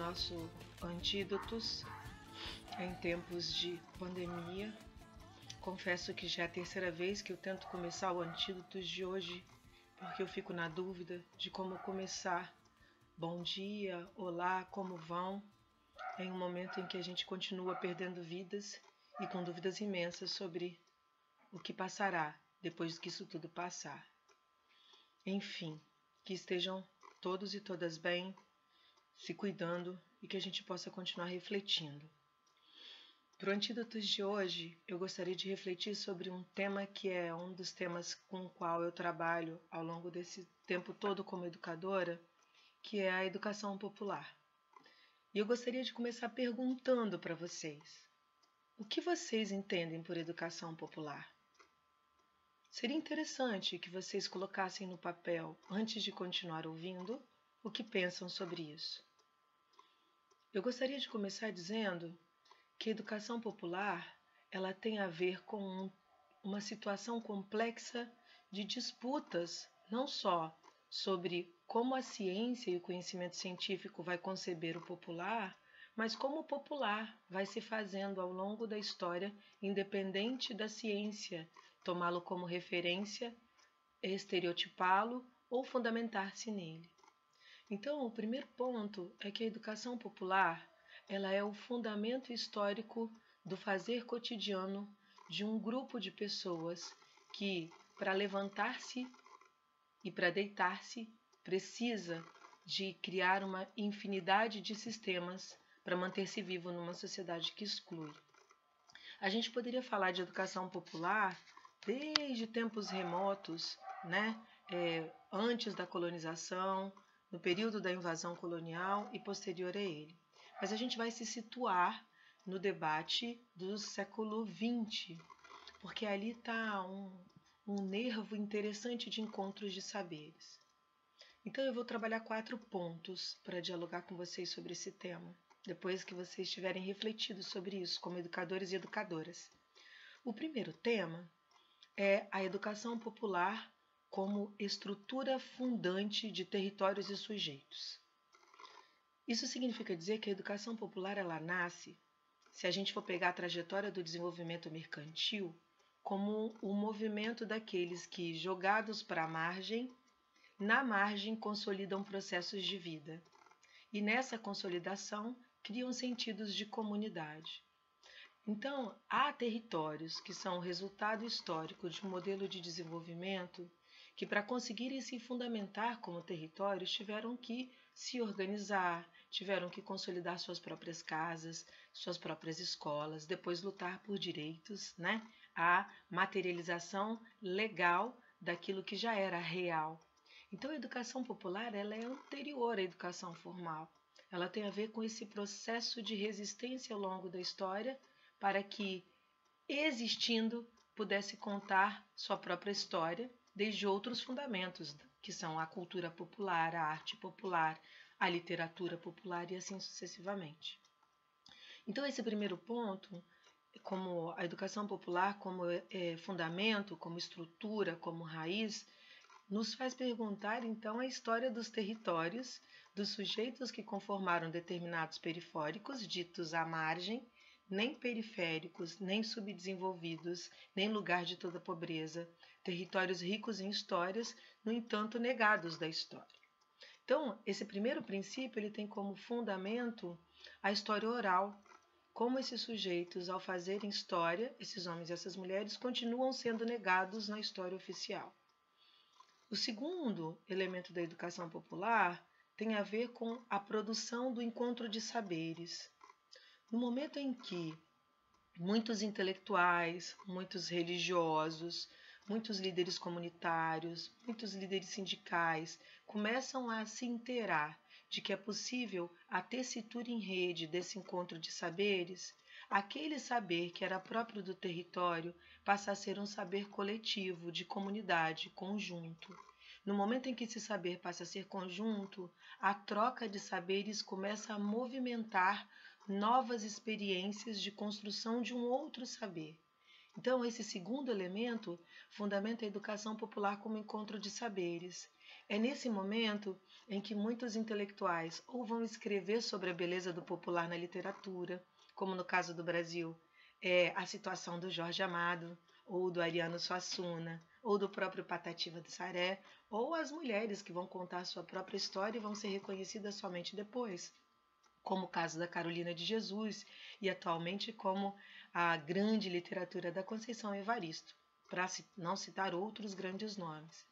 nosso Antídotos em tempos de pandemia. Confesso que já é a terceira vez que eu tento começar o Antídotos de hoje, porque eu fico na dúvida de como começar. Bom dia, olá, como vão? Em um momento em que a gente continua perdendo vidas e com dúvidas imensas sobre o que passará depois que isso tudo passar. Enfim, que estejam todos e todas bem, se cuidando e que a gente possa continuar refletindo. Para o Antídotos de hoje, eu gostaria de refletir sobre um tema que é um dos temas com o qual eu trabalho ao longo desse tempo todo como educadora, que é a educação popular. E eu gostaria de começar perguntando para vocês: o que vocês entendem por educação popular? Seria interessante que vocês colocassem no papel, antes de continuar ouvindo, o que pensam sobre isso. Eu gostaria de começar dizendo que a educação popular ela tem a ver com uma situação complexa de disputas, não só sobre como a ciência e o conhecimento científico vai conceber o popular, mas como o popular vai se fazendo ao longo da história, independente da ciência, tomá-lo como referência, estereotipá-lo ou fundamentar-se nele. Então, o primeiro ponto é que a educação popular ela é o fundamento histórico do fazer cotidiano de um grupo de pessoas que, para levantar-se e para deitar-se, precisa de criar uma infinidade de sistemas para manter-se vivo numa sociedade que exclui. A gente poderia falar de educação popular desde tempos remotos, né? Antes da colonização, no período da invasão colonial e posterior a ele. Mas a gente vai se situar no debate do século XX, porque ali está um nervo interessante de encontros de saberes. Então eu vou trabalhar 4 pontos para dialogar com vocês sobre esse tema, depois que vocês tiverem refletido sobre isso como educadores e educadoras. O primeiro tema é a educação popular como estrutura fundante de territórios e sujeitos. Isso significa dizer que a educação popular ela nasce, se a gente for pegar a trajetória do desenvolvimento mercantil, como o movimento daqueles que, jogados para a margem, na margem consolidam processos de vida. E nessa consolidação criam sentidos de comunidade. Então, há territórios que são o resultado histórico de um modelo de desenvolvimento que, para conseguirem se fundamentar como territórios, tiveram que se organizar, tiveram que consolidar suas próprias casas, suas próprias escolas, depois lutar por direitos, né? A materialização legal daquilo que já era real. Então, a educação popular ela é anterior à educação formal. Ela tem a ver com esse processo de resistência ao longo da história para que, existindo, pudesse contar sua própria história desde outros fundamentos, que são a cultura popular, a arte popular, a literatura popular e assim sucessivamente. Então, esse primeiro ponto, como a educação popular como fundamento, como estrutura, como raiz, nos faz perguntar, então, a história dos territórios, dos sujeitos que conformaram determinados periféricos, ditos à margem, nem periféricos, nem subdesenvolvidos, nem lugar de toda pobreza, territórios ricos em histórias, no entanto, negados da história. Então, esse primeiro princípio ele tem como fundamento a história oral, como esses sujeitos, ao fazerem história, esses homens e essas mulheres, continuam sendo negados na história oficial. O segundo elemento da educação popular tem a ver com a produção do encontro de saberes. No momento em que muitos intelectuais, muitos religiosos, muitos líderes comunitários, muitos líderes sindicais começam a se inteirar de que é possível a tessitura em rede desse encontro de saberes, aquele saber que era próprio do território passa a ser um saber coletivo, de comunidade, conjunto. No momento em que esse saber passa a ser conjunto, a troca de saberes começa a movimentar novas experiências de construção de um outro saber. Então, esse segundo elemento fundamenta a educação popular como encontro de saberes. É nesse momento em que muitos intelectuais ou vão escrever sobre a beleza do popular na literatura, como no caso do Brasil, a situação do Jorge Amado, ou do Ariano Suassuna, ou do próprio Patativa do Saré, ou as mulheres que vão contar sua própria história e vão ser reconhecidas somente depois, como o caso da Carolina de Jesus e atualmente como a grande literatura da Conceição Evaristo, para não citar outros grandes nomes.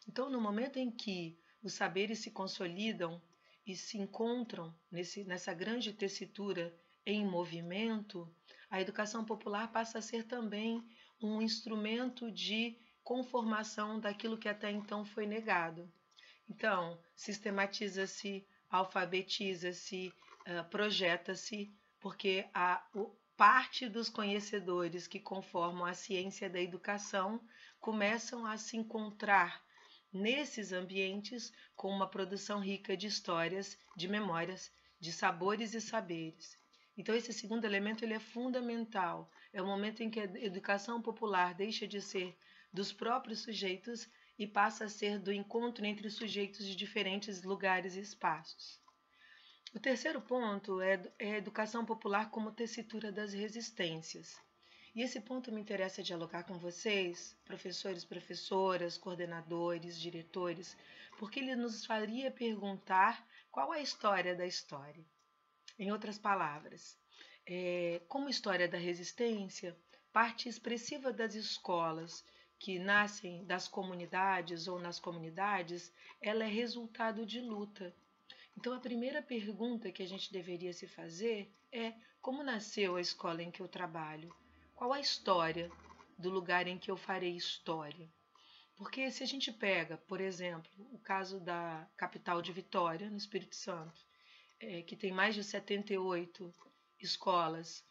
Então, no momento em que os saberes se consolidam e se encontram nessa grande tessitura em movimento, a educação popular passa a ser também um instrumento de conformação daquilo que até então foi negado. Então, sistematiza-se, alfabetiza-se, projeta-se, porque parte dos conhecedores que conformam a ciência da educação começam a se encontrar nesses ambientes com uma produção rica de histórias, de memórias, de sabores e saberes. Então esse segundo elemento ele é fundamental. É o momento em que a educação popular deixa de ser dos próprios sujeitos e passa a ser do encontro entre sujeitos de diferentes lugares e espaços. O terceiro ponto é a educação popular como tessitura das resistências. E esse ponto me interessa dialogar com vocês, professores, professoras, coordenadores, diretores, porque ele nos faria perguntar qual é a história da história. Em outras palavras, como história da resistência, parte expressiva das escolas que nascem das comunidades ou nas comunidades, ela é resultado de luta. Então, a primeira pergunta que a gente deveria se fazer é como nasceu a escola em que eu trabalho? Qual a história do lugar em que eu farei história? Porque se a gente pega, por exemplo, o caso da capital de Vitória, no Espírito Santo, que tem mais de 78 escolas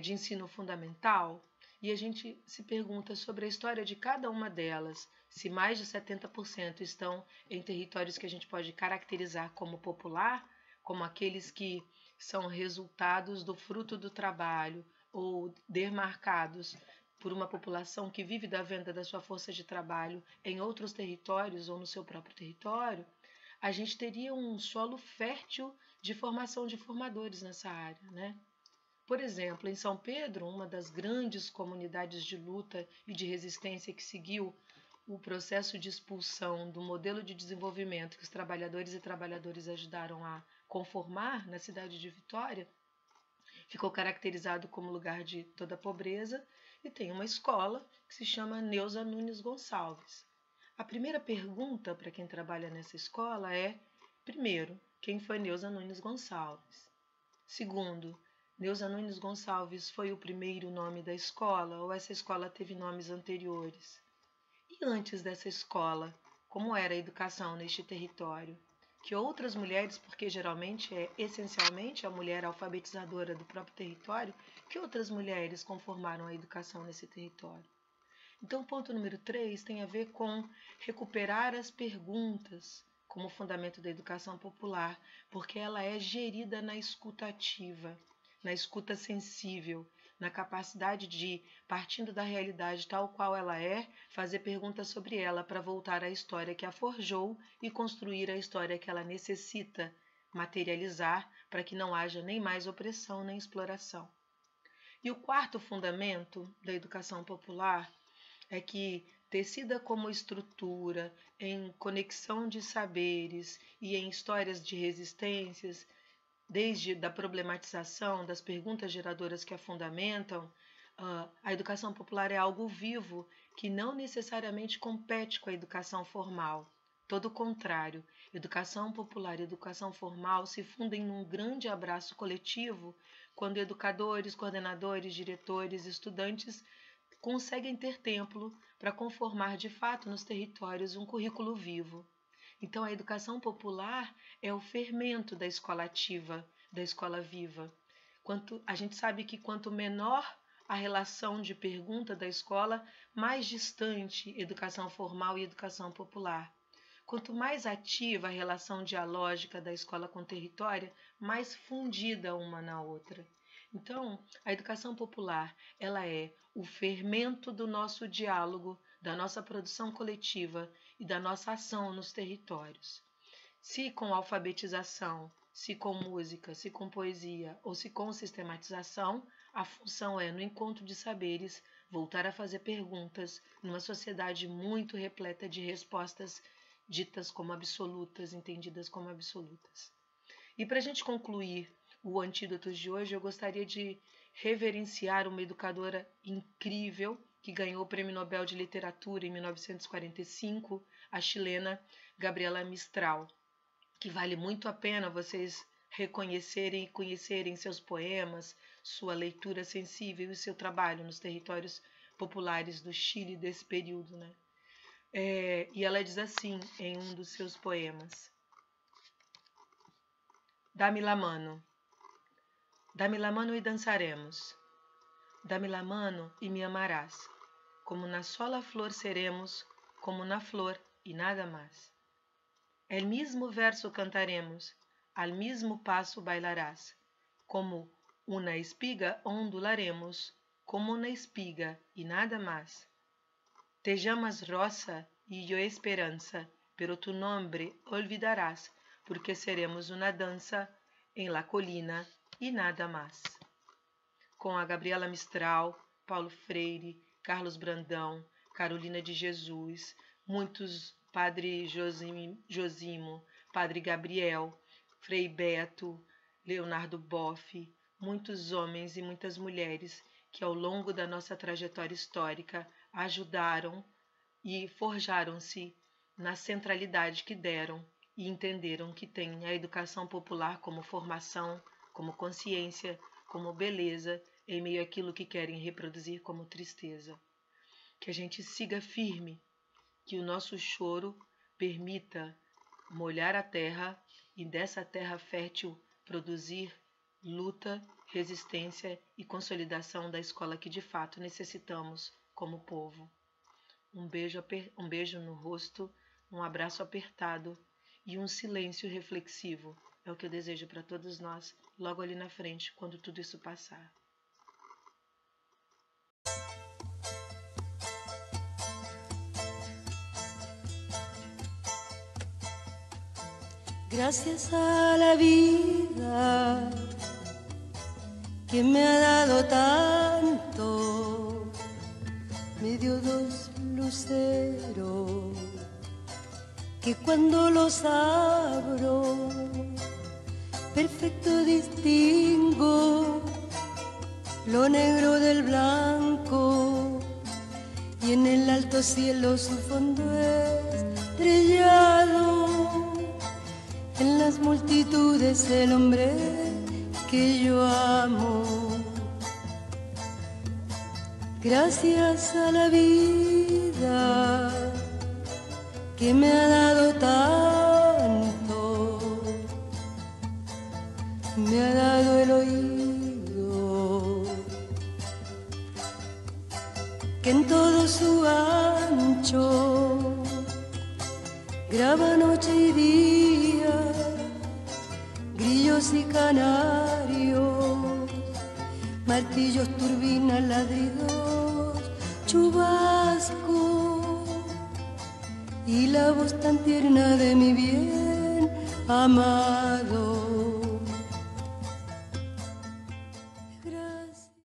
de ensino fundamental, e a gente se pergunta sobre a história de cada uma delas, se mais de 70% estão em territórios que a gente pode caracterizar como popular, como aqueles que são resultados do fruto do trabalho ou demarcados por uma população que vive da venda da sua força de trabalho em outros territórios ou no seu próprio território, a gente teria um solo fértil de formação de formadores nessa área, né? Por exemplo, em São Pedro, uma das grandes comunidades de luta e de resistência que seguiu o processo de expulsão do modelo de desenvolvimento que os trabalhadores e trabalhadoras ajudaram a conformar na cidade de Vitória, ficou caracterizado como lugar de toda pobreza e tem uma escola que se chama Neuza Nunes Gonçalves. A primeira pergunta para quem trabalha nessa escola é, primeiro, quem foi Neuza Nunes Gonçalves? Segundo, Neuza Nunes Gonçalves foi o primeiro nome da escola ou essa escola teve nomes anteriores? E antes dessa escola, como era a educação neste território? Que outras mulheres, porque geralmente é essencialmente a mulher alfabetizadora do próprio território, que outras mulheres conformaram a educação nesse território? Então, o ponto número 3 tem a ver com recuperar as perguntas como fundamento da educação popular, porque ela é gerida na escuta ativa, na escuta sensível, na capacidade de, partindo da realidade tal qual ela é, fazer perguntas sobre ela para voltar à história que a forjou e construir a história que ela necessita materializar para que não haja nem mais opressão nem exploração. E o quarto fundamento da educação popular é que, tecida como estrutura, em conexão de saberes e em histórias de resistências, desde da problematização das perguntas geradoras que a fundamentam, a educação popular é algo vivo que não necessariamente compete com a educação formal. Todo o contrário, educação popular e educação formal se fundem num grande abraço coletivo quando educadores, coordenadores, diretores, estudantes conseguem ter tempo para conformar de fato nos territórios um currículo vivo. Então, a educação popular é o fermento da escola ativa, da escola viva. A gente sabe que quanto menor a relação de pergunta da escola, mais distante educação formal e educação popular. Quanto mais ativa a relação dialógica da escola com o território, mais fundida uma na outra. Então, a educação popular, ela é o fermento do nosso diálogo, da nossa produção coletiva e da nossa ação nos territórios. Se com alfabetização, se com música, se com poesia ou se com sistematização, a função é, no encontro de saberes, voltar a fazer perguntas numa sociedade muito repleta de respostas ditas como absolutas, entendidas como absolutas. E para a gente concluir o Antídotos de hoje, eu gostaria de reverenciar uma educadora incrível que ganhou o Prêmio Nobel de Literatura em 1945, a chilena Gabriela Mistral, que vale muito a pena vocês reconhecerem e conhecerem seus poemas, sua leitura sensível e seu trabalho nos territórios populares do Chile desse período, né? E ela diz assim em um dos seus poemas: Dá-me la mano e dançaremos. Dá-me la mano e me amarás. Como na sola flor seremos, como na flor y nada más. El mismo verso cantaremos, al mismo paso bailarás. Como una espiga ondularemos, como una espiga y nada más. Te llamas Rosa y yo Esperanza, pero tu nombre olvidarás, porque seremos una danza en la colina y nada más. Com a Gabriela Mistral, Paulo Freire, Carlos Brandão, Carolina de Jesus, muitos, Padre Josimo, Padre Gabriel, Frei Beto, Leonardo Boff, muitos homens e muitas mulheres que ao longo da nossa trajetória histórica ajudaram e forjaram-se na centralidade que deram e entenderam que tem a educação popular como formação, como consciência, como beleza, em meio àquilo que querem reproduzir como tristeza. Que a gente siga firme, que o nosso choro permita molhar a terra e dessa terra fértil produzir luta, resistência e consolidação da escola que de fato necessitamos como povo. Um beijo no rosto, um abraço apertado e um silêncio reflexivo é o que eu desejo para todos nós logo ali na frente, quando tudo isso passar. Gracias a la vida que me ha dado tanto, me dio dos luceros que cuando los abro perfecto distingo lo negro del blanco y en el alto cielo su fondo estrellado. En las multitudes el hombre que yo amo. Gracias a la vida que me ha dado tanto, me ha dado el oído que en todo su ancho graba noche y día, grillos y canarios, martillos, turbinas, ladridos, chubasco y la voz tan tierna de mi bien amado.